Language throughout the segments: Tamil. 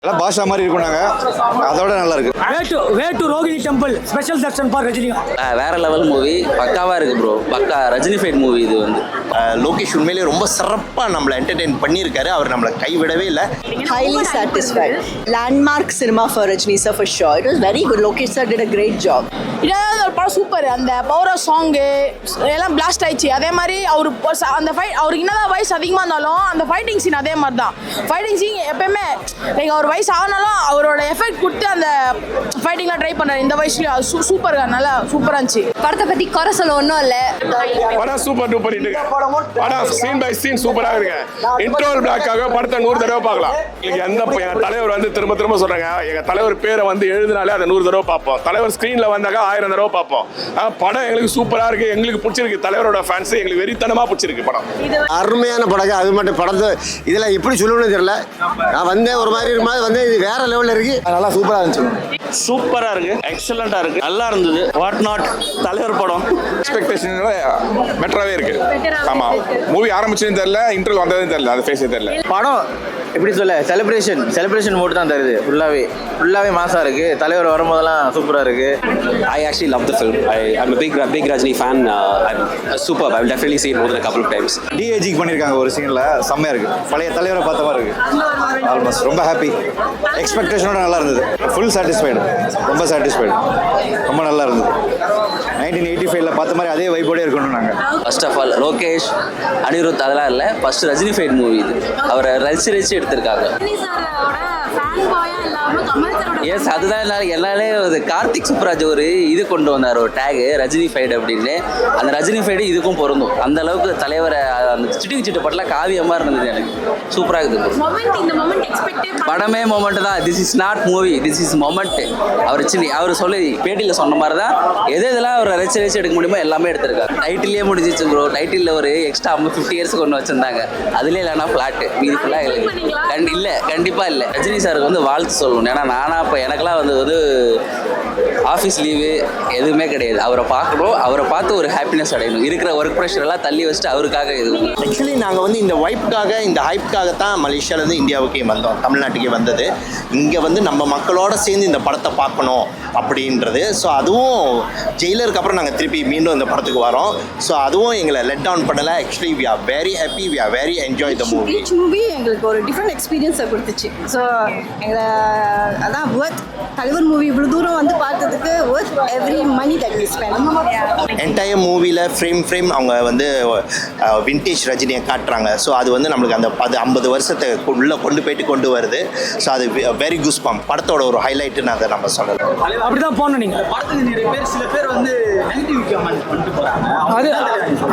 எல்லாம் பாஷா மாதிரி இருக்குனாங்க, அதோட நல்லா இருக்கு. Way to Rohini temple special Darshan for Rajini. வேற லெவல் மூவி, பக்காவா இருக்கு ப்ரோ. பக்கா ரஜினி ஃபைட் மூவி இது வந்து. லோகேஷ் உண்மையிலேயே ரொம்ப சிறப்பாக நம்மளை என்டர்டெயின் பண்ணியிருக்காரு. அவர் நம்மளை கைவிடவே இல்லை. Highly satisfied. Landmark cinema for Rajni sir for sure. It was very good. Lokesh sir did a great job. இதாவது ஒரு படம் சூப்பர். அந்த பவர் சாங்கு எல்லாம் பிளாஸ்ட் ஆயிடுச்சு. அதே மாதிரி அந்த ஃபைட் அவருக்கு என்னதான் வயசு அதிகமாக இருந்தாலும் அந்த ஃபைட்டிங் சீன் அதே மாதிரி தான். ஃபைட்டிங் சீன் எப்பயுமே லைக் அவர் வயசு ஆனாலும் அவரோட எஃபெக்ட் கொடுத்து அந்த ஃபைட்டிங்லாம் ட்ரை பண்ணார். இந்த வயசுலயும் அது சூப்பராக நல்லா சூப்பராக இருந்துச்சு. படத்தை பற்றி குறை சொல்ல ஒன்றும் இல்லை. படம் சூப்பர் டூப்பர் இருக்கு. படம் சீன் பை சீன் சூப்பராக இருக்கு. இன்ட்ரோல் பிளாக்காக படத்தை 100 தடவை பார்க்கலாம். எந்த எங்கள் தலைவர் வந்து திரும்ப திரும்ப சொல்கிறாங்க, எங்கள் தலைவர் பேரை வந்து எழுதினாலே அதை 100 தடவை பார்ப்போம். தலைவர் ஸ்க்ரீனில் வந்தாக்கா 1000 தடவை பார்ப்போம். படம் எங்களுக்கு சூப்பராக இருக்கு. எங்களுக்கு பிடிச்சிருக்கு. தலைவரோட ஃபேன்ஸ் எங்களுக்கு வெறித்தனமாக பிடிச்சிருக்கு படம். அருமையான படம். அது மட்டும் படத்தை இதில் எப்படி சொல்லணும்னு தெரியல. நான் வந்தேன் ஒரு மாதிரி இருக்கும்போது வந்து இது வேற லெவலில் இருக்கு. நல்லா சூப்பராக இருந்துச்சு. சூப்பராக இருக்கு, எக்ஸலண்டாக இருக்கு, நல்லா இருந்தது. வாட் நாட் தலைவர் படம் எக்ஸ்பெக்டேஷன் பெட்டராகவே இருக்கு. ஆமாம், மூவி ஆரம்பிச்சதுன்னு தெரியல, இன்டர்வல் வந்ததுன்னு தெரியல, அது ஃபேஸே தெரியல. படம் எப்படி சொல்ல, செலிப்ரேஷன் மோட் தான் தருது. ஃபுல்லாகவே மாசாக இருக்கு. தலைவர் வரும்போதெல்லாம் சூப்பராக இருக்கு. I actually love the film. I'm a big Rajini fan. I'm superb. I will definitely see it more than a couple of times. டிஏஜிக்கு பண்ணியிருக்காங்க ஒரு சீனில், செம்மையாக இருக்கு. பழைய தலைவரை பார்த்த மாதிரி இருக்கு. ஆல்மோஸ்ட் ரொம்ப ஹாப்பி. எக்ஸ்பெக்டேஷனோட நல்லா இருந்தது. Full satisfied. ரொம்ப சாட்டிஸ்ஃபைடு. ரொம்ப நல்லா இருந்தது. 1985 பார்த்த மாதிரி அதே வைப்போடே இருக்கணும். நாங்கள் first of all Lokesh, Anirudh அதெல்லாம் இல்லை. ஃபர்ஸ்ட் ரஜினி ஃபைட் மூவி இது. அவரை ரசிச்சு எடுத்திருக்காங்க. எஸ், அதுதான் எல்லாமே கார்த்திக் சுப்ராஜ் ஒரு இது கொண்டு வந்தார், ஒரு டேகு ரஜினி ஃபைட் அப்படின்னு. அந்த ரஜினி ஃபைடு இதுக்கும் பொருந்தும். அந்த அளவுக்கு தலைவரை அந்த சிட்டு படலாம் காவியமாக இருந்தது. எனக்கு சூப்பராக இருக்குது. படமே மொமெண்ட் தான். This is not movie, this is moment. அவர் சொல்லி பேட்டியில் சொன்ன மாதிரி தான் இதெல்லாம் அவர் ரசிச்சு எடுக்க முடியுமோ எல்லாமே எடுத்திருக்காரு. டைட்டிலே முடிஞ்சிச்சு ப்ரோ. டைட்டில் ஒரு எக்ஸ்ட்ரா 50 இயர்ஸ்க்கு ஒன்று வச்சிருந்தாங்க. அதுலேயே இல்லைனா ஃப்ளாட்டு மீதி ஃபுல்லாக இல்லை. கண்டிப்பாக இல்லை. ரஜினி சாருக்கு வந்து வாழ்த்து சொல்லணும். ஏன்னா நானா இப்போ எனக்கெல்லாம் வந்து ஆஃபீஸ் லீவு எதுவுமே கிடையாது. அவரை பார்க்கணும், அவரை பார்த்து ஒரு ஹாப்பினஸ் அடையணும். இருக்கிற ஒர்க் ப்ரெஷர் எல்லாம் தள்ளி வச்சுட்டு அவருக்காக இது. ஆக்சுவலி நாங்கள் வந்து இந்த வைப்புக்காக, இந்த ஹைப்புக்காக தான் மலேசியாவிலேருந்து இந்தியாவுக்கே வந்தோம், தமிழ்நாட்டுக்கே வந்தது. இங்கே வந்து நம்ம மக்களோட சேர்ந்து இந்த படத்தை பார்க்கணும் அப்படின்றது. ஸோ அதுவும் ஜெயிலருக்கு அப்புறம் நாங்கள் திருப்பி மீண்டும் இந்த படத்துக்கு வரோம். ஸோ அதுவும் எங்களை லெட் டவுன் பண்ணலை. Actually we are very happy, we are very enjoy the movie. Movie எங்களுக்கு ஒரு டிஃப்ரெண்ட் எக்ஸ்பீரியன்ஸை கொடுத்துச்சு. ஸோ எங்களை அதான் ஒர்த். தலைவர் மூவி இவ்வளோ தூரம் வந்து பார்த்ததுக்கு worth every money that we spend. Entire மூவியில் ஃப்ரேம் அவங்க வந்து வின்டேஜ் ரஜினியை காட்டுறாங்க. ஸோ அது வந்து நம்மளுக்கு அந்த 50 வருஷத்தை உள்ளே கொண்டு வருது. ஸோ அது வெரி குஸ் பம்ப். படத்தோட ஒரு ஹைலைட்டுன்னு அதை நம்ம சொல்லலாம். அப்படிதான் போகணும். நீங்கள் படத்துக்கு நிறைய பேர், சில பேர் வந்து நெகட்டிவ் கமெண்ட் பண்ணிட்டு போகிறாங்க.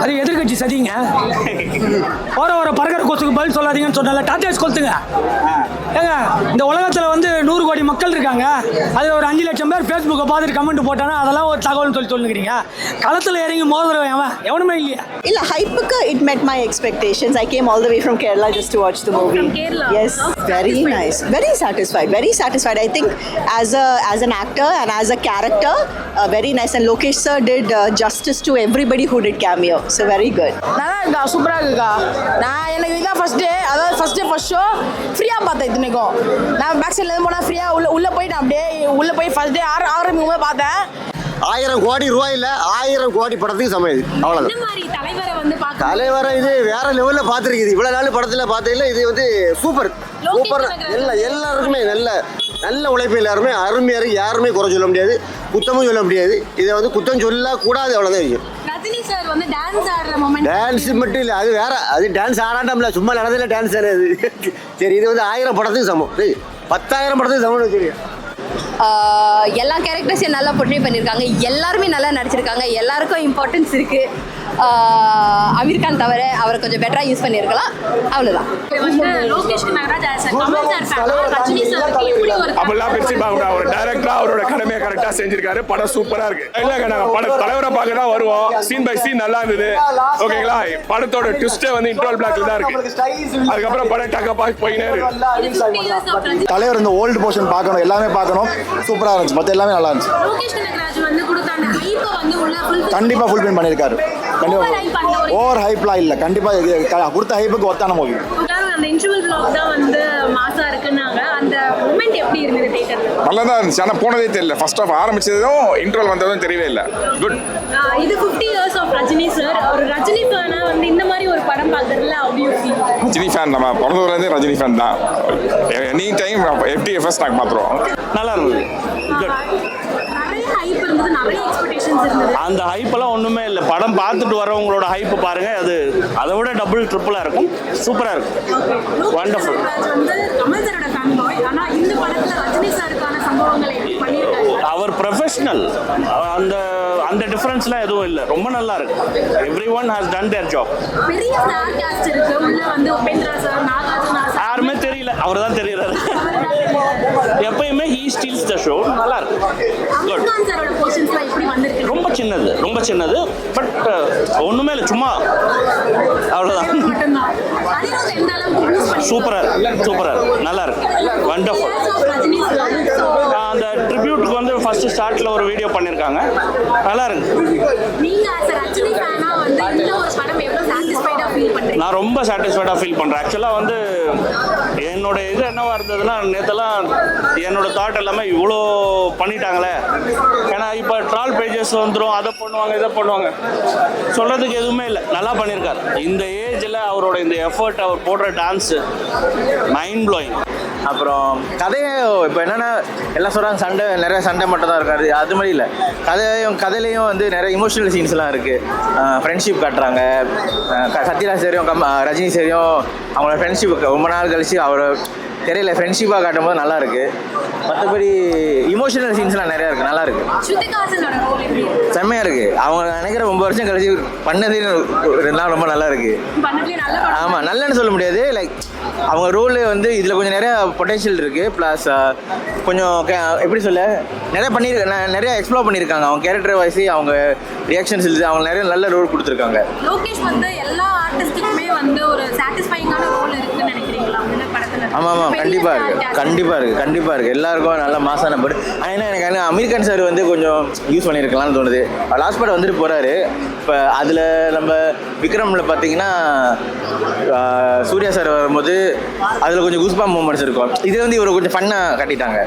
அது எதிர்கட்சி சதிங்க. வர பறக்கிற கொசுக்கு பதில் சொல்லாதீங்கன்னு சொன்னால டாட்டாஸ் கொளுத்துங்க. ஏங்க, இந்த உலகத்தில் வந்து 100 கோடி மக்கள் இருக்காங்க. அது ஒரு 5 லட்சம் பேர் ஃபேஸ்புக்கை பார்த்துட்டு கமெண்ட் போட்டானா அதெல்லாம் ஒரு தகவல்னு சொல்லுங்கிறீங்க. களத்தில் இறங்கி மோதுறவன் எவனுமே இல்லையா? இல்லை, ஹைப்புக்கு it met my expectations. I came all the way from Kerala just to watch the movie. From Kerala? Yes, very nice. Very satisfied. I think as an actor and as a character, very nice. And Lokesh sir did justice to everybody who did cameo. So very good. நல்லா இருக்கா, சூப்பராக இருக்கா. எனக்கு இதான் ஃபர்ஸ்ட் டே. அதாவது ஃபர்ஸ்ட் ஷோ ஃப்ரீயாக பார்த்தேன். இத்தனைக்கும் நான் பேக் சைட்லேருந்து போனால் ஃப்ரீயாக உள்ளே போயிட்டேன். அப்படியே உள்ளே போய் ஃபர்ஸ்ட் டே ஆரம்பிக்கும் போது பார்த்தேன். 1000 கோடி ரூபாயில் 1000 கோடி படத்துக்கு சமையது. அவ்வளோதான். தலைவரை இது வேற லெவலில் பார்த்துருக்குது. இவ்வளோ நாள் படத்தில் பார்த்ததில்ல. இது வந்து சூப்பர். எல்லாருக்குமே நல்ல உழைப்பு. எல்லாருமே அருமையாக இருக்குது. யாருமே குறை சொல்ல முடியாது, குத்தமும் சொல்ல முடியாது. இதை வந்து குத்தம் சொல்லக்கூடாது. அவ்வளோதான் இருக்கும். டான்ஸ் மட்டும் இல்லை, அது வேற. அது டான்ஸ் ஆடாண்டம்ல, சும்மா நடந்ததில்ல டான்ஸ் ஆடாது. சரி, இது வந்து 1000 படத்துக்கு சமம். 10,000 படத்துக்கு சமம்னு தெரியும். எல்லா கேரக்டர்ஸையும் நல்லா போர்ட்ரே பண்ணியிருக்காங்க. எல்லாருமே நல்லா நடிச்சிருக்காங்க. எல்லாருக்கும் இம்பார்ட்டன்ஸ் இருக்குது. அமீர் கான் தவிர அவரை கொஞ்சம் பெட்டராக யூஸ் பண்ணியிருக்கலாம். அவ்வளோதான். அப்படிலாம் பிரிச்சு பார்க்கணும். அவர் டைரக்டரா அவரோட கடமையை கரெக்டாக செஞ்சிருக்காரு. படம் சூப்பராக இருக்கு. இல்லைங்க, நாங்கள் படம் தலைவரை பார்க்க தான் வருவோம். சீன் பை சீன் நல்லா இருந்தது. ஓகேங்களா? படத்தோட ட்விஸ்டே வந்து இன்ட்ரோல் பிளாக்ல தான் இருக்கு. அதுக்கப்புறம் படம் டக்கா பார்த்து போயினே இருக்கு. தலைவர் இந்த ஓல்டு போர்ஷன் பார்க்கணும், எல்லாமே பார்க்கணும். சூப்பராக இருந்துச்சு. மற்ற எல்லாமே நல்லா இருந்துச்சு. கண்டிப்பாக ஃபுல் பிரிண்ட் பண்ணியிருக்காரு. கண்டிப்பாக ஓவர் ஹைப்லாம் இல்லை. கண்டிப்பாக கொடுத்த ஹைப்புக்கு ஒத்தான மூவி. அந்த இன்டர்வல் வ்ளாக் தான் வந்து மாசா இருக்குன்னாங்க. அந்த மூமெண்ட் எப்படி இருந்தது தியேட்டர்ல? நல்லா தான் இருந்துச்சு, ஆனால் போனதே தெரியல. ஃபர்ஸ்ட் ஆஃப் ஆரம்பிச்சதும் இன்ட்ரோல் வந்ததும் தெரியவே இல்லை. குட். இது 50 years ஆஃப் ரஜினி சார். ஒரு ரஜினி ஃபேனா வந்து இந்த மாதிரி ஒரு படம் பார்க்கறதுல அப்படியே ஃபீல். ரஜினி ஃபேன், நம்ம பிறந்ததுலேருந்து ரஜினி ஃபேன் தான். எனி டைம் FTFS நாங்கள் பார்த்துருவோம். நல்லா இருந்தது. நிறைய ஹைப் இருந்தது, நிறைய எக்ஸ்பெக்டேஷன்ஸ் இருந்தது. அந்த ஹைப்பெல்லாம் ஒன்றுமே இல்லை. படம் பார்த்துட்டு வரவங்களோட ஹைப்பு பாருங்க, அது அதை விட டபுள் ட்ரிப்பிளாக இருக்கும். சூப்பராக இருக்கும். வண்டர்ஃபுல். வந்து கமல் சாரோட ஃபேன் பாய், ஆனா இந்த படத்துல ரஜினி சாருக்கான சம்பவங்களை எப்படி பண்ணிருக்காரு? அவர் ப்ரொஃபஷனல். அந்த அந்த டிஃபரன்ஸ்லாம் எதுவும் இல்லை. ரொம்ப நல்லா இருக்கு. Every one has done there job. பெரிய ஸ்டார் காஸ்ட் இருக்கு. உள்ள வந்து உபேந்திரா சார், நாகார்ஜுனா சார், யாருமே தெரியல, அவர் தான் தெரியுறாரு. எப்பயுமே ஹீ ஸ்டீல்ஸ் த ஷோ. நல்லா இருக்கு. குட். சாரோட போர்ஷன்ஸ்லாம் எப்படி வந்திருக்கு? ரொம்ப சின்னது, ரொம்ப சின்னது. பட் ஒன்றுமே இல்லை, சும்மா அவ்வளோதான். மட்டும்தான். அதிரோஸ் எந்த அளவுக்கு யூஸ் பண்ணி சூப்பராக நல்லா இருக்கு. வண்டர்ஃபுல். ரஜினி சார் அந்த ட்ரிபியூட்டுக்கு வந்து ஃபர்ஸ்ட் ஸ்டார்ட்ல ஒரு வீடியோ பண்ணியிருக்காங்க. நல்லா இருக்கு. நீங்க as a ரஜினி ஃபேனா வந்து இந்த ஒரு படம் எவ்வளவு சாட்டிஸ்ஃபைடா ஃபீல் பண்றீங்க? நான் ரொம்ப சாட்டிஸ்ஃபைடாக ஃபீல் பண்ணுறேன். ஆக்சுவலாக வந்து என்னோட இது என்னவா இருந்ததுன்னா, நேற்றுலாம் என்னோட தாட் எல்லாமே இவ்வளோ பண்ணிட்டாங்களே. ஏன்னா இப்போ ட்ரால் பேஜஸ் வந்துடும், அதை பண்ணுவாங்க இதை பண்ணுவாங்க, சொல்கிறதுக்கு எதுவுமே இல்லை. நல்லா பண்ணியிருக்காரு. இந்த ஏஜில் அவரோட இந்த எஃபர்ட், அவர் போடுற டான்ஸு மைண்ட் ப்ளோயிங். அப்புறம் கதையை இப்போ என்னென்னா எல்லாம் சொல்கிறாங்க நிறைய சண்டை மட்டும் தான் இருக்காது. அது மாதிரி இல்லை, கதையிலையும் வந்து நிறைய இமோஷனல் சீன்ஸ்லாம் இருக்குது. ஃப்ரெண்ட்ஷிப் காட்டுறாங்க. சத்யராஜ் சரியும் ரஜினி சரியும் அவங்களோட ஃப்ரெண்ட்ஷிப் ரொம்ப நாள் கழிச்சு அவர் தெரியல ஃப்ரெண்ட்ஷிப்பாக காட்டும் போது நல்லா இருக்கு. மற்றபடி இமோஷனல் சீன்ஸ்லாம் நிறையா இருக்குது, நல்லா இருக்கு. செம்மையாக இருக்குது. அவங்க நினைக்கிற 9 வருஷம் கழிச்சு பண்ணதே இருந்தாலும் ரொம்ப நல்லா இருக்கு. ஆமாம், நல்லன்னு சொல்ல முடியாது. லைக் அவங்க ரோல் வந்து இதில் கொஞ்சம் நிறையா பொட்டென்ஷியல் இருக்குது. ப்ளஸ் கொஞ்சம் எப்படி சொல்ல நிறையா எக்ஸ்ப்ளோர் பண்ணியிருக்காங்க. அவங்க கேரக்டர் வைஸ், அவங்க ரியாக்ஷன்ஸ் இல்லை, அவங்க நிறைய நல்ல ரோல் கொடுத்துருக்காங்க. லோகேஷ் வந்து எல்லா ஆர்டிஸ்ட்டுக்குமே வந்து ஒரு சாட்டிஸ்ஃபைங்கான ரோல் இருக்குன்னு நினைக்கிறீங்களா இந்த படத்துல? ஆமாம், கண்டிப்பாக இருக்குது. எல்லாருக்கும் நல்ல மாசான படம். ஆனால் எனக்கு அமீர் கான் சார் வந்து கொஞ்சம் யூஸ் பண்ணியிருக்கலாம்னு தோணுது. லாஸ்ட் படம் வந்துட்டு போகிறாரு. இப்போ அதில் நம்ம விக்ரமில் பார்த்தீங்கன்னா சூர்யா சார் வரும்போது அதில் கொஞ்சம் குஸ்பா மூமெண்ட்ஸ் இருக்கும். இது வந்து இவர் கொஞ்சம் ஃபன்னாக கட்டிட்டாங்க.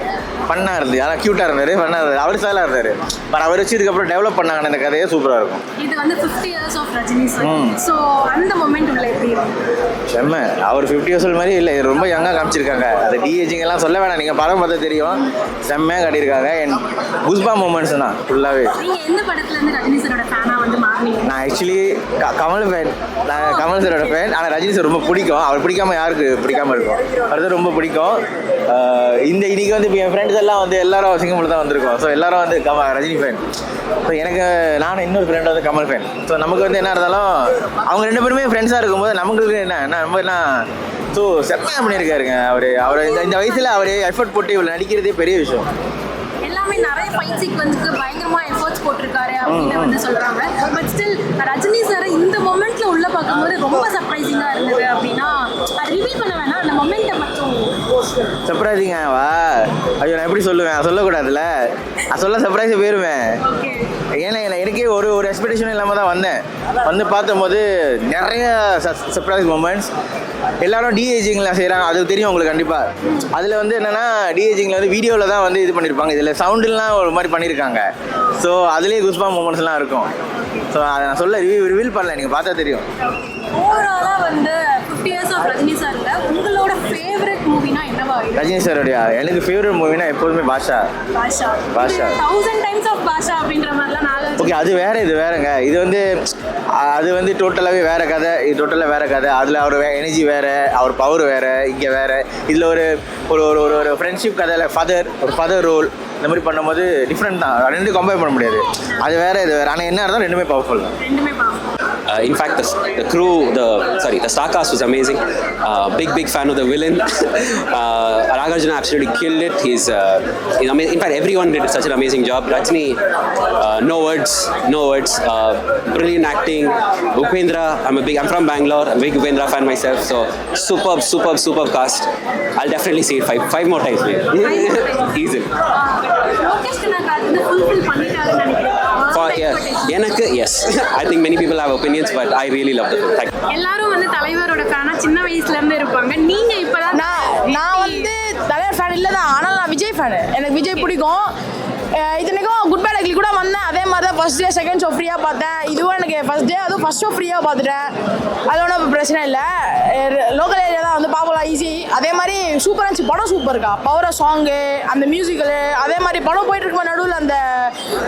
ஃபன்னாக இருந்து, ஆனால் க்யூட்டாக இருந்தார், ஃபன்னாக இருந்தார், அவர் ஸ்டைலாக இருந்தார். பட் அவர் வச்சு இதுக்கப்புறம் டெவலப் பண்ணாங்க அந்த கதையே சூப்பராக இருக்கும். இது வந்து 50 years of Rajini sir. So அந்த மொமெண்ட் உள்ள எப்படி செம்ம. அவர் 50 years மாதிரி இல்லை, ரொம்ப யங்காக காமிச்சிருக்காங்க. அது டிஏஜிங் எல்லாம் சொல்ல வேணாம், நீங்கள் படம் பார்த்தா தெரியும். செம்மையாக காட்டியிருக்காங்க. என் குஸ்பா மூமெண்ட்ஸ் தான் ஃபுல்லாகவே. நீங்கள் எந்த படத்துல இருந்து ரஜினி சாரோட ஃபேனாக வந்து மாறினீங்க? நான் ஆக்சுவலி கமல் ஃபேன். நான் கமல் சாரோட ஃபேன். ஆனால் ரஜினி சார் ரொம்ப பிடிக்கும். அவர் பிடிக்காம யாருக்கு பிடிக்காம இருக்கும். அவர் தான் ரொம்ப பிடிக்கும். இன்னைக்கு வந்து இப்போ என் ஃப்ரெண்ட்ஸ் எல்லாம் வந்து எல்லாரும் சிங்கப்பூர் தான் வந்திருக்கோம். ஸோ எல்லாரும் வந்து ரஜினி ஃபேன். ஸோ எனக்கு நானும் இன்னொரு ஃப்ரெண்ட் வந்து கமல் ஃபேன். ஸோ நமக்கு வந்து என்ன இருந்தாலும் அவங்க 2 பேருமே ஃப்ரெண்ட்ஸாக இருக்கும்போது நமக்கு என்ன ஸோ செம்மையாக பண்ணியிருக்காருங்க. அவர் இந்த வயசில் அவர் எஃபர்ட் போட்டு இவ்வளோ நடிக்கிறதே பெரிய விஷயம். எல்லாமே நிறைய ஃபைட் சீக்வென்ஸ்க்கு பயங்கரமா எஃபர்ட்ஸ் போட்டிருக்காரு அப்படின்னு வந்து சொல்றாங்க. பட் ஸ்டில் ரஜினி சார் இந்த மொமெண்ட்ல உள்ள பார்க்கும்போது ரொம்ப சர்ப்ரைசிங்கா இருந்தது. அப்படின்னா அது ரிவீல் பண்ண வேணாம், அந்த மொமெண்ட்டை மட்டும். சர்ப்ரைசிங்காவா? ஐயோ, நான் எப்படி சொல்லுவேன்? சொல்லக்கூடாதுல்ல. சொல்ல சர்ப்ரைஸை போயிருவேன். ஏன்னா எனக்கே ஒரு எக்ஸ்பெக்டேஷன் இல்லாமல் தான் வந்தேன். வந்து பார்த்தபோது நிறைய சர்ப்ரைஸ் மூமெண்ட்ஸ். எல்லாரும் டிஏஜிங்கில் செய்கிறாங்க, அது தெரியும் உங்களுக்கு கண்டிப்பாக. அதில் வந்து என்னென்னா டிஏஜிங்கில் வந்து வீடியோவில் தான் வந்து இது பண்ணியிருப்பாங்க. இதில் சவுண்டுலாம் ஒரு மாதிரி பண்ணியிருக்காங்க. ஸோ அதுலேயே குஸ்பா மூமெண்ட்ஸ்லாம் இருக்கும். ஸோ அதை நான் சொல்ல ரிவீல் பண்ணல, நீங்கள் பார்த்தா தெரியும். ஓவராலாக வந்து 50 years ஆஃப் ரஜினி சார்ல உங்களோட ஃபேவரட் மூவினா என்னவா? ரஜினி சாரோடைய எனக்கு ஃபேவரட் மூவினா எப்போதுமே பாஷா. 1000 times ஆஃப் பாஷா அப்படின்ற மாதிரிலாம் நான். ஓகே, அது வேற, இது வேறங்க. இது வந்து அது வந்து டோட்டலாகவே வேற கதை. இது டோட்டலாக வேற கதை. அதில் அவர் எனர்ஜி வேற, அவர் பவர் வேற, இங்கே வேற. இதில் ஒரு ஒரு ஃப்ரெண்ட்ஷிப் கதையில் ஃபாதர் ரோல் இந்த மாதிரி பண்ணும்போது டிஃப்ரெண்ட் தான். 2 கம்பேர் பண்ண முடியாது. அது வேற, இது வேற. ஆனால் என்ன இருந்தாலும் ரெண்டுமே பவர்ஃபுல் தான். In fact, the crew, the star cast was amazing. Big fan of the villain. Nagarjuna absolutely killed it. He's amazing. In fact, everyone did such an amazing job. Rajni, no words. Brilliant acting. Upendra, I'm from Bangalore. I'm a big Upendra fan myself. So superb cast. I'll definitely see it 5 more times. Easily. Yes. I think many people have opinions, but I really love the film. Thank you. எல்லாரும் வந்து தலைவரோட ஃபேனா சின்ன வயசுல இருந்து இருப்பாங்க. நீங்க இப்பதான் நான் வந்து தலைவர் ஃபேன் ஃபேன் இல்லை தான், ஆனால் நான் விஜய் ஃபேனு. எனக்கு விஜய் பிடிக்கும். இத்தனைக்கும் குட் பேட் அக்லி கூட வந்தேன், அதே மாதிரி தான் ஃபர்ஸ்ட் டே செகண்ட் ஷோ ஃப்ரீயாக பார்த்தேன். இதுவும் எனக்கு ஃபர்ஸ்ட் டே, அதுவும் ஃபர்ஸ்ட் ஷோ ஃப்ரீயாக பார்த்துட்டேன். அது ஒன்றும் பிரச்சனை இல்லை. லோக்கல் ஏரியா தான் வந்து பார்க்கலாம் ஈஸி. அதே மாதிரி சூப்பராக இருந்துச்சு படம். சூப்பர்க்கா, பவர சாங்கு, அந்த மியூசிக்கலு, அதே மாதிரி படம் போயிட்டு இருக்கும் நடுவில் அந்த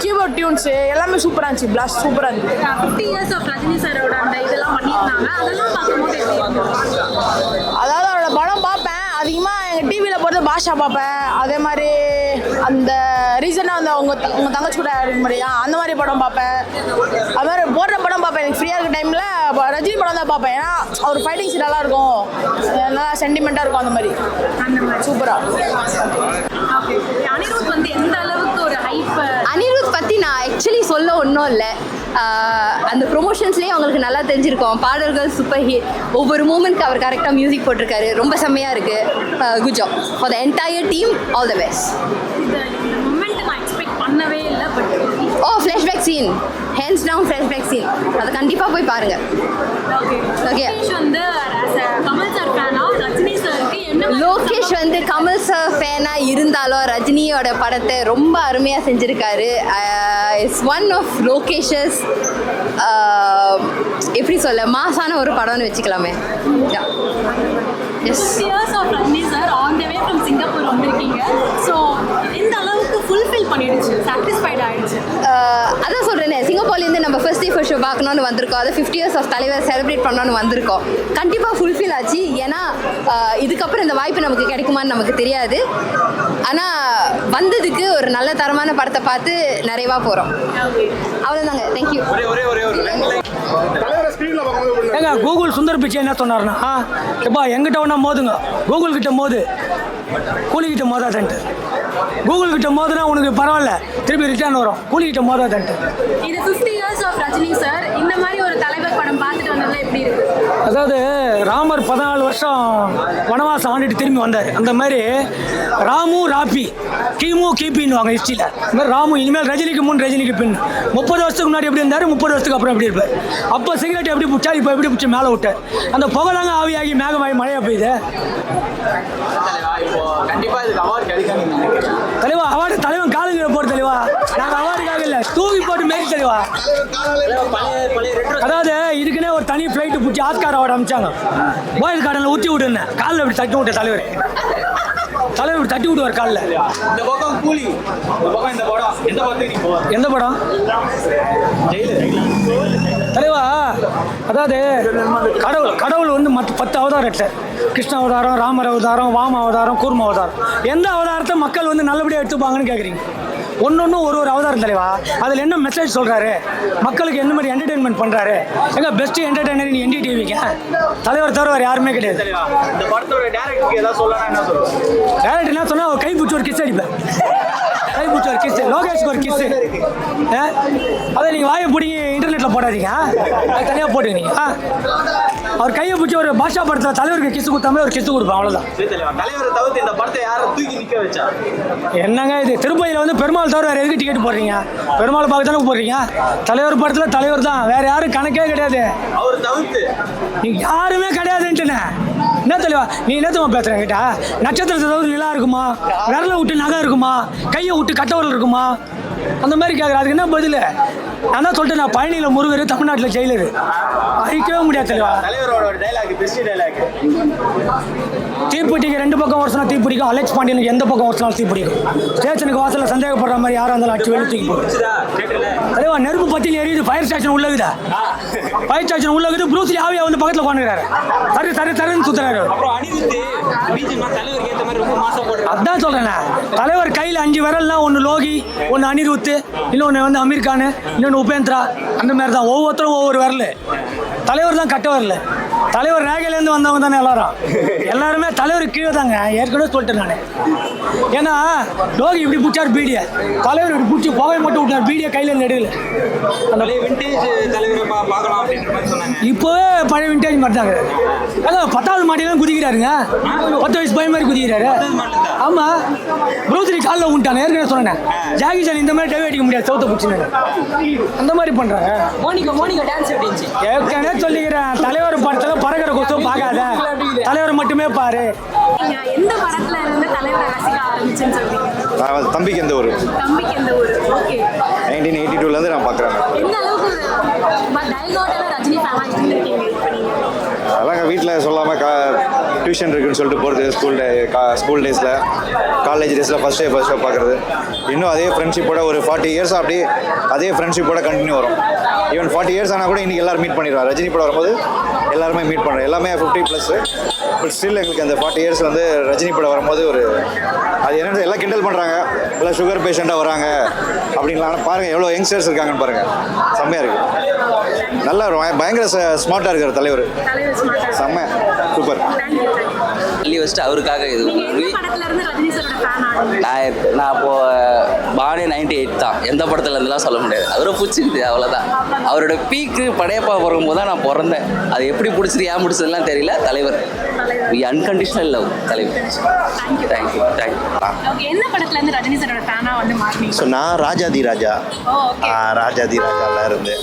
கீபோர்ட் டியூன்ஸு எல்லாமே சூப்பராக இருந்துச்சு. பிளாஸ்ட் சூப்பராக இருந்துச்சு. 50 இயர்ஸ் ஆஃப் ரஜினி சாரோட அந்த இதெல்லாம் பண்ணியிருந்தாங்க, அதெல்லாம் பார்க்கும்போது எப்படி இருந்துச்சு? அதாவது அவரோட படம் பார்ப்பேன் அதிகமாக. எங்கள் டிவியில் போகிறது பாஷா பார்ப்பேன். அதே மாதிரி அந்த ரீசனாக வந்து உங்கள் தங்கச்சி கூட மாதிரியா அந்த மாதிரி படம் பார்ப்பேன். அது மாதிரி போடுற படம் பார்ப்பேன். எனக்கு ஃப்ரீயாக இருக்க டைமில் ரஜினி படம் தான் பார்ப்பேன். ஏன்னா அவர் ஃபைட்டிங்ஸ் நல்லாயிருக்கும், நல்லா சென்டிமெண்ட்டாக இருக்கும். அந்த மாதிரி சூப்பராக. அனிருத் வந்து எந்த அளவுக்கு ஒரு ஹைப்? அனிருத் பற்றி நான் ஆக்சுவலி சொல்ல ஒன்றும் இல்லை. அந்த ப்ரொமோஷன்ஸ்லேயே அவங்களுக்கு நல்லா தெரிஞ்சிருக்கோம். பாடல்கள் சூப்பர் ஹிட். ஒவ்வொரு மூமெண்ட்க்கு அவர் கரெக்டாக மியூசிக் போட்டிருக்காரு. ரொம்ப செம்மையாக இருக்குது. Good job for the entire team. All the best. இந்த மூமெண்ட் நான் எக்ஸ்பெக்ட் பண்ணவே இல்லை. But flashback scene, hands down flashback scene, அதை கண்டிப்பாக போய் பாருங்கள். ஓகே. வந்து கமல் சார் ஃபேனா ரஜினி சாருக்கு என்ன? லோகேஷ் வந்து கமல் சார் ஃபேனாக இருந்தாலும் ரஜினியோட படத்தை ரொம்ப அருமையாக செஞ்சுருக்காரு. இட்ஸ் ஒன் ஆஃப் லோகேஷஸ் எப்படி சொல்ல மாசான ஒரு படம்னு வச்சுக்கலாமே. Yes. Years of Rajini sir on the way from Singapore வந்திருக்கீங்க. ஸோ எந்த அளவுக்கு ஃபுல்ஃபில் பண்ணிடுச்சு, சாட்டிஸ்ஃபைட் ஆகிடுச்சு? அதான் சொல்கிறேனே, சிங்கப்பூர்லேருந்து நம்ம ஃபர்ஸ்ட் டே ஃபர்ஸ்ட் ஷோ பார்க்கணுன்னு வந்திருக்கோம். அதை 50 இயர்ஸ் ஆஃப் தலைவர் செலிப்ரேட் பண்ணணும்னு வந்திருக்கோம். கண்டிப்பாக ஃபுல்ஃபில் ஆச்சு. ஏன்னா இதுக்கப்புறம் இந்த வாய்ப்பு நமக்கு கிடைக்குமான்னு நமக்கு தெரியாது. ஆனால் வந்ததுக்கு ஒரு நல்ல தரமான படத்தை பார்த்து நிறைவாக போகிறோம். அவ்வளோதாங்க. தேங்க்யூ. ஏங்க கூகுள் சுந்தர் பிச்சை என்ன சொன்னார்னா, எப்பா எங்கிட்ட ஒன்றா மோதுங்க, கூகுள் கிட்ட மோது, கூலிக்கிட்ட மோதாதன்ட்டு. கூகுள் கிட்ட மோதுனா உனக்கு பரவாயில்ல, திருப்பி ரிட்டர்ன் வரும். கூலிக்கிட்ட மோதாதன்ட்டு. இது 50 இயர்ஸ் ஆஃப் ரஜினி சார் இந்த மாதிரி ஒரு தலைவர் படம் பார்த்துட்டு வந்ததுல எப்படி இருக்கு? அதாவது ராமர் 14 வருஷம் வனவாசம் ஆண்டுட்டு திரும்பி வந்தார். அந்த மாதிரி ராமு ராப்பி கிமு கிபின்னு வாங்க ஹிஸ்ட்ரியில். இந்த மாதிரி ராமு இனிமேல் ரஜினிக்கு முன் ரஜினிக்கு பின். 30 வருஷத்துக்கு முன்னாடி எப்படி இருந்தார், 30 வருஷத்துக்கு அப்புறம் எப்படி இருப்பார். அப்போ சிகரெட் எப்படி பிடிச்சா இப்போ எப்படி பிடிச்சி மேலே விட்டார். அந்த புகை தாங்க ஆவியாகி மேகமாகி மழையாக பெய்யுது. தலைவா அவார்டு தலைவன் காலுங்க போட்டு தலைவா. நாங்கள் அவார்டுக்காக இல்லை, தூக்கி போட்டு மேரி தலைவா. அதாவது இதுக்குன்னே ஒரு தனி ஃப்ளைட்டு பிடிச்சி ஆஸ்கார் அவார்டு அமிச்சாங்க. போயல் கார்டனில் ஊற்றி விட்டுருந்தேன். காலில் இப்படி தட்டி விட்ட தலைவர் இப்படி தட்டி விடுவார் காலில். எந்த படம் தலைவா? அதாவது கடவுள் வந்து 10 அவதாரம் எடுத்தார். கிருஷ்ண அவதாரம், ராமர் அவதாரம், வாம அவதாரம், கூர்ம அவதாரம். எந்த அவதாரத்தை மக்கள் வந்து நல்லபடியாக எடுத்துப்பாங்கன்னு கேட்குறீங்க. ஒன்று ஒரு அவதாரம் தலைவா. அதில் என்ன மெசேஜ் சொல்கிறாரு, மக்களுக்கு என்ன மாதிரி என்டர்டெயின்மெண்ட் பண்ணுறாரு. எங்க பெஸ்ட்டு என்டர்டெய்னர் நீ NDTVங்க. தலைவர் தவிர வேறு யாருமே கிடையாது. இந்த படத்தோட டேரக்டருக்கு ஏதாவது சொல்லலாம் என்ன சொல்லுவோம்? டேரக்டர் என்ன சொன்னால் கை பிடிச்சி ஒரு கிஸ் அடிப்பேன். கை பிடிச்சி ஒரு கிஸ், லோகேஷ்க்கு ஒரு கிஸ்ஸு. அதை நீங்கள் வாயை பிடிங்கி இன்டர்நெட்டில் போடாதீங்க, அது தனியாக போட்டுங்க. அவர் கையை பிடிச்சி ஒரு பாஷா படத்தில் தலைவருக்கு கிஸ் கொடுத்தாமே ஒரு கிஸ் கொடுப்பேன், அவ்வளோதான். தலைவரை தவிர்த்து இந்த படத்தை யாரை தூக்கி நிற்க வச்சா? என்னங்க இது திருப்பதியில் வந்து பெருமாள் தவிர வேறு எதுக்கு டிக்கெட் போடுறீங்க? பெருமாள் பார்க்க தானே போடுறீங்க. தலைவர் படத்தில் தலைவர் தான், வேறு யாரும் கணக்கே கிடையாது. அவர் தவிர்த்து நீங்கள் யாருமே கிடையாதுன்ட்டுண்ணே. என்ன தலைவா நீ என்னத்தமா பேசுகிறேன் கேட்டா? நட்சத்திரத்தை தவிர நிலா இருக்குமா, விரலை விட்டு நகை இருக்குமா, கையை விட்டு கட்டவரல் இருக்குமா, அந்த மாதிரி கேட்குறேன். அதுக்கு என்ன பதில்? நான் தான் சொல்லிட்டேன், நான் பழனியில் முருகர், தமிழ்நாட்டில் ஜெயிலரு. அழிக்கவே முடியாது தலைவா. தலைவரோட டைலாக், பெஸ்ட் டைலாக். தீப்பிடிக்க 2 பக்கம் வருஷம் தீப்பிடிக்கும். அலெக்ஸ் பாண்டியனுக்கு எந்த பக்கம் வருஷம் தீப்பிடிக்கும். ஸ்டேஷனுக்கு வாசலில் சந்தேகப்படுற மாதிரி யாராக இருந்தாலும் அடிச்சு வெளியே தூக்கி போகும் தலைவா. நெருப்பு பற்றியில் எரியுது, ஃபயர் ஸ்டேஷன் உள்ளகுதா, ஃபயர் ஸ்டேஷன் உள்ளகுது. ப்ரூஸ்லி ஆவியா வந்து பக்கத்தில் உட்காந்துக்கிறாரு, தருன்னு சுத்துறாரு. அதான் சொல்றேன், தலைவர் கையில் 5 விரல்லாம், ஒன்று லோகி, ஒன்று அனிருத், இன்னொன்று வந்து அமீர் கான், இன்னொன்று உபேந்திரா. அந்த மாதிரி தான் ஒவ்வொருத்தரும் ஒவ்வொரு விரல். தலைவர் தான் கட்ட வரல. தலைவர் ரேகையிலேருந்து வந்தவங்க தானே எல்லாருமே தலைவர் கீழே தாங்க. ஏற்கனவே சொல்லிட்டேன் நான். ஏன்னா லோகி இப்படி பிடிச்சார் பீடியை, தலைவர் இப்படி பிடிச்சி புகை மட்டும் விட்டார், பீடியை கையில் எடுக்கல. அந்த விண்டேஜ் தலைவரை பார்க்கலாம் அப்படின்ற மாதிரி சொன்னாங்க. இப்போவே பழைய விண்டேஜ் மாதிரி தாங்க. அதான் 10வது மாடியெல்லாம் குதிக்கிறாருங்க. 10 வயசு பையன் மாதிரி குதிக்கிறாரு. ஆமாம், ப்ரூஸ்லி காலில் விட்டானே. ஏற்கனவே சொன்னேன், ஜாகி சான் இந்த மாதிரி டைவ் அடிக்க முடியாது, சவுத்தை பிடிச்சின்னு அந்த மாதிரி பண்ணுறாங்க. மோனிகா டான்ஸ் எப்படி இருந்துச்சு? ஏற்கனவே சொல்லிக்கிறேன், தலைவர் படத்தில் பறக்கிற கொசு பார்க்காத, தலைவர் மட்டுமே பாரு. நீங்க எந்த படத்துல இருந்து தலைவரை ரசிக்க ஆரம்பிச்சுன்னு சொல்றீங்க? நான் தம்பிக்கு எந்த ஊர் தம்பிக்கு எந்த ஊர்? ஓகே. 1982லேருந்து நான் பார்க்குறேன். எந்த அளவுக்கு டைகோட்டான ரஜினி ஃபேனா இருந்திருக்கீங்க இப்போ நீங்க? அதெல்லாம் வீட்டில் சொல்லாமல் டியூஷன் இருக்குன்னு சொல்லிட்டு போகிறது, ஸ்கூல் டேஸில், காலேஜ் டேஸில் ஃபஸ்ட் ஷோ பார்க்குறது. இன்னும் அதே ஃப்ரெண்ட்ஷிப்போட ஒரு 40 இயர்ஸ் அப்படியே அதே ஃப்ரெண்ட்ஷிப்போட கண்டினியூ வரும். ஈவன் 40 இயர்ஸ் ஆனால் கூட இன்றைக்கி எல்லோரும் மீட் பண்ணிடுவோம். ரஜினி படம் வரும்போது எல்லாருமே மீட் பண்ணுறோம். எல்லாமே 50+. பட் ஸ்டில் எங்களுக்கு அந்த 40 இயர்ஸ் வந்து ரஜினி படம் வரும்போது ஒரு அது என்னென்னு எல்லாம் கிண்டல் பண்ணுறாங்க, எல்லாம் சுகர் பேஷண்ட்டாக வராங்க அப்படின்லாம். பாருங்கள் எவ்வளோ யங்ஸ்டர்ஸ் இருக்காங்கன்னு பாருங்கள், செம்மையாக இருக்குது. நல்லா பயங்கர ஸ்மார்ட்டாக இருக்கார் தலைவர். செம்ம சூப்பர். சொல்லி வச்சுட்டு அவருக்காக இது படத்துல இருந்து ரஜினி சாரோட ஃபேன் ஆனீங்க? நான் அப்போ பானே 98 தான். எந்த படத்துல இருந்துலாம் சொல்ல முடியாது. அவரை பிடிச்சிக்குது, அவ்வளோதான். அவரோட பீக்கு படையப்பா பிறகும்போது தான் நான் பிறந்தேன். அது எப்படி பிடிச்சது ஏன் பிடிச்சதுலாம் தெரியல. தலைவர் அன்கண்டிஷனல் லவ் தலைவர். தேங்க்யூ. ஓகே. என்ன படத்துல இருந்து ரஜினி சாரோட ஃபேனா வந்து மாறினீங்க? ஸோ நான் ராஜாதி ராஜா ராஜாவில் இருந்து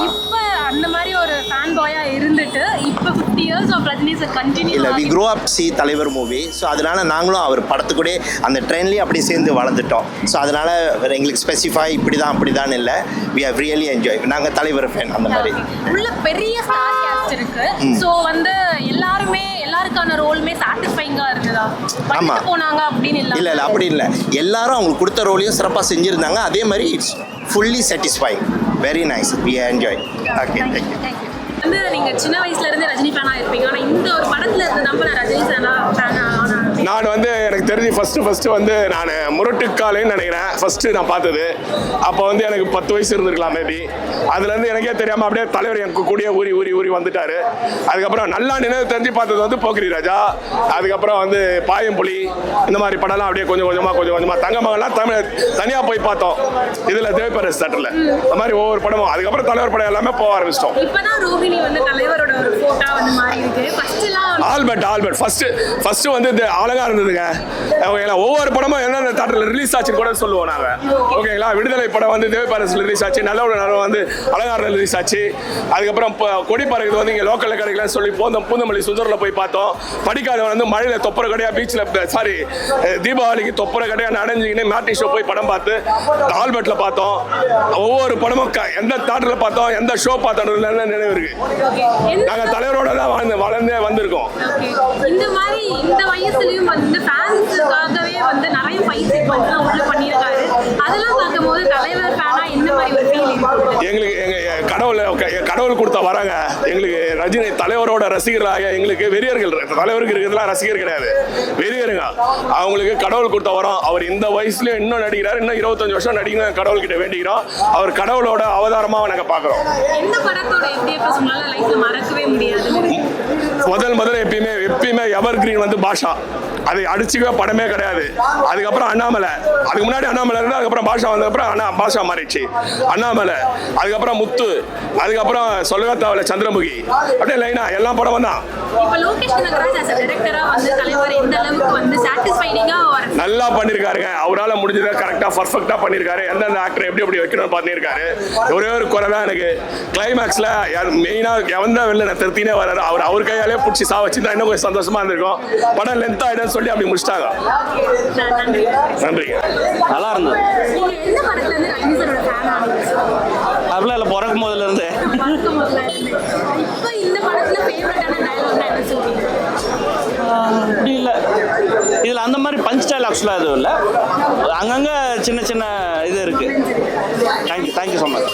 இப்போ அந்த மாதிரி ஒரு ஃபேன் பாயா இருந்துட்டு இப்போ 50 years of Rajini sir continue இல்லை வி க்ரோ அப் சி தலைவர் மூவி. ஸோ அதனால நாங்களும் அவர் படத்துக்கூடே அந்த ட்ரெயின்லேயே அப்படியே சேர்ந்து வளர்ந்துட்டோம். ஸோ அதனால எங்களுக்கு ஸ்பெசிஃபை இப்படி தான் இல்லை. We have really enjoy. நாங்கள் தலைவர் ஃபேன் அந்த மாதிரி. உள்ள பெரிய ஸ்டார் கேஸ்ட் இருக்கு. ஸோ வந்து எல்லாருக்கான ரோலுமே சாட்டிஸ்ஃபைங்காக இருந்ததா? ஆமாம் போனாங்க அப்படின்னு இல்லை அப்படி இல்லை. எல்லாரும் அவங்களுக்கு கொடுத்த ரோலையும் சிறப்பாக செஞ்சுருந்தாங்க. அதே மாதிரி it's fully satisfying. Very nice. We enjoy. Okay, thank you. வந்து நீங்க சின்ன வயசுல இருந்து ரஜினி ஃபேனா இருப்பீங்க. ஆனா இந்த ஒரு படத்துல இருந்து தான் நான் ரஜினி ஃபேனா நான் வந்து எனக்கு தெரிஞ்சு ஃபஸ்ட்டு வந்து நான் முரட்டுக்காலேன்னு நினைக்கிறேன் ஃபஸ்ட்டு நான் பார்த்தது. அப்போ வந்து எனக்கு 10 வயசு இருந்திருக்கலாம் மேபி. அதுலேருந்து எனக்கே தெரியாமல் அப்படியே தலைவர் எனக்கு கூடிய ஊறி வந்துட்டார். அதுக்கப்புறம் நல்லா நினைவு தெரிஞ்சு பார்த்தது வந்து போக்கிரி ராஜா, அதுக்கப்புறம் வந்து பாயம்புலி, இந்த மாதிரி படம்லாம் அப்படியே கொஞ்சம் கொஞ்சமாக தங்க மகன்லாம் தனியாக போய் பார்த்தோம். இதில் தேவைப்பரஸ் தேட்டரில் இந்த மாதிரி ஒவ்வொரு படமும். அதுக்கப்புறம் தலைவர் படம் எல்லாமே போக ஆரம்பிச்சிட்டோம். இப்போதான் ரோஹிணி வந்து தலைவரோட ஒரு ஃபோட்டோ வந்து மாறி இருக்கு. ஆல்பர்ட் ஃபர்ஸ்ட் வந்து இந்த அழகா இருந்ததுங்க. ஓகேங்களா, ஒவ்வொரு படமும் என்னென்ன தேட்டரில் ரிலீஸ் ஆச்சுன்னு கூட சொல்லுவோம் நாங்கள். ஓகேங்களா, விடுதலை படம் வந்து தேவைப்பரஸில் ரிலீஸ் ஆச்சு, நல்ல வந்து அழகாரில் ரிலீஸ் ஆச்சு. அதுக்கப்புறம் கொடி பறக்குது வந்து இங்கே லோக்கலில் கிடைக்கலன்னு சொல்லி பூந்தமல்லி சுந்தரில் போய் பார்த்தோம். படிக்காதவன் வந்து மழையில் தொப்பரை கடையாக பீச்சில் தீபாவளிக்கு தொப்பரை கடையாக நடைஞ்சிக்கின்னு மேட்டி ஷோ போய் படம் பார்த்து ஆல்பர்ட்டில் பார்த்தோம். ஒவ்வொரு படமும் எந்த தேட்டரில் பார்த்தோம், எந்த ஷோ பார்த்தோம் நினைவு இருக்கு. நாங்கள் தலைவரோட தான் வளர்ந்தே வந்திருக்கோம். இந்த மாதிரி இந்த வயசுலயும் வந்து ஃபேன்ஸுக்காகவே வந்து நிறைய ஃபைட் சீக்வென்ஸ்லாம் உள்ள பண்ணியிருக்காரு. அதெல்லாம் பார்க்கும்போது தலைவர் ஃபேனா என்ன மாதிரி ஒரு ஃபீல் இருக்கு? எங்களுக்கு கடவுள் கொடுத்த வராங்க. எங்களுக்கு ரஜினி தலைவரோட ரசிகர்களாக எங்களுக்கு வெறியர்கள். தலைவருக்கு இருக்கிறதுலாம் ரசிகர் கிடையாது, வெறியருங்க. அவங்களுக்கு கடவுள் கொடுத்த வரோம். அவர் இந்த வயசுலயும் இன்னும் நடிக்கிறார். இன்னும் 25 வருஷம் நடிக்கணும் கடவுள் கிட்ட வேண்டிக்கிறோம். அவர் கடவுளோட அவதாரமாக நாங்கள் பார்க்குறோம். எந்த படத்தோட FDFS உங்களால லைஃப்ல மறக்கவே முடியாது? முதல்ல எப்பயுமே எவர் கிரீன் வந்து பாஷா. அதை அடிச்சுக்கவே படமே கிடையாது. அதுக்கப்புறம் அண்ணாமலை, அதுக்கு முன்னாடி அண்ணாமலை இருந்து அதுக்கப்புறம் பாஷா வந்ததுக்கப்புறம் பாஷா மாறிடுச்சு. அண்ணாமலை, அதுக்கப்புறம் முத்து, அதுக்கப்புறம் சொல்லகத்தாவில் சந்திரமுகி, அப்படியே லைனா எல்லா படம் தான். இப்போ லோகேஷ் கனகராஜ் as a director-ஆ வந்து தலைவர் எந்த அளவுக்கு வந்து சாட்டிஸ்ஃபைடிங்கா நல்லா பண்ணியிருக்காருங்க. அவரால் முடிஞ்சதை கரெக்டாக பர்ஃபெக்டாக பண்ணியிருக்காரு. எந்தெந்த ஆக்டர் எப்படி வைக்கணும்னு பண்ணியிருக்காரு. ஒரே ஒரு குறை தான் எனக்கு, கிளைமேக்ஸில் மெயினாக எவன் தான் வெளில திருத்தினே வர்றாரு. அவர் கையாலே பிடிச்சி வச்சுருந்தா இன்னும் கொஞ்சம் சந்தோஷமா இருந்திருக்கும். படம் லென்த் ஆகிடுன்னு சொல்லி அப்படி முடிச்சிட்டாங்க. நன்றிங்க. நல்லா இருந்தது. எந்த படத்துல இருந்து ரஜினி சாரோட ஃபேன் ஆனீங்க? அப்படிலாம் இல்லை, பிறக்கும் போதுல இருந்து. இப்போ இந்த படத்துல ஃபேவரட்டான டயலாக்னா என்ன சொல்றீங்க? அப்படி இல்லை, இதில் அந்த மாதிரி பஞ்ச் டைலாக்ஸ்லாம் எதுவும் இல்லை. அங்கங்கே சின்ன இது இருக்குது. Thank you so much.